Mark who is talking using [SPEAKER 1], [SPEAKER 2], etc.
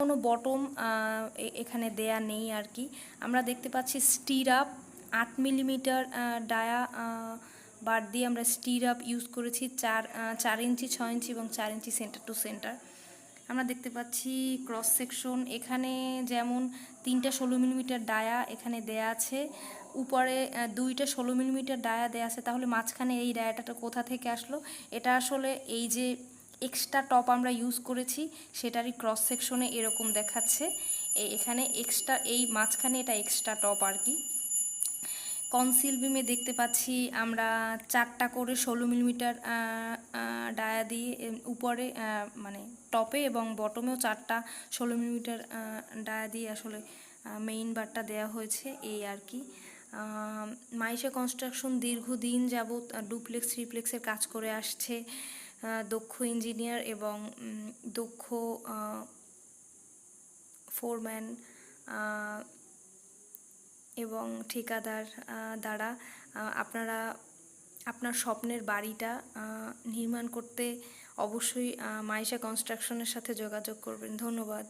[SPEAKER 1] কোনো বটম এখানে দেয়া নেই আর কি। আমরা দেখতে পাচ্ছি স্টিরাপ 8 মিলিমিটার ডায়া বার দিয়ে আমরা স্টিরাপ ইউজ করেছি 4 ইঞ্চি, 6 ইঞ্চি এবং 4 ইঞ্চি সেন্টার টু সেন্টার। আমরা দেখতে পাচ্ছি ক্রস সেকশন, এখানে যেমন 3টা 16 মিলিমিটার ডায়া এখানে দেয়া আছে, উপরে 2টা 16 মিলিমিটার ডায়া দেয়া আছে। তাহলে মাঝখানে এই ডায়াটা কোথা থেকে আসলো? এটা আসলে এই যে এক্সট্রা টপ আমরা ইউজ করেছি সেটারই ক্রস সেকশনে এরকম দেখাচ্ছে। এখানে এক্সট্রা এই মাঝখানে এটা এক্সট্রা টপ আর কি। কনসিল বিমে দেখতে পাচ্ছি আমরা 4টা করে 16 মিলিমিটার ডায়া দিয়ে উপরে মানে টপে এবং বটমেও 4টা 16 মিলিমিটার ডায়া দিয়ে আসলে মেইন বারটা দেওয়া হয়েছে এই আর কি। মাইশা কনস্ট্রাকশন দীর্ঘদিন যাবৎ ডুপ্লেক্স ট্রিপ্লেক্সের কাজ করে আসছে। দক্ষ ইঞ্জিনিয়ার এবং দক্ষ ফোরম্যান এবং ঠিকাদার দ্বারা আপনারা আপনার স্বপ্নের বাড়িটা নির্মাণ করতে অবশ্যই মাইশা কনস্ট্রাকশনের সাথে যোগাযোগ করবেন। ধন্যবাদ।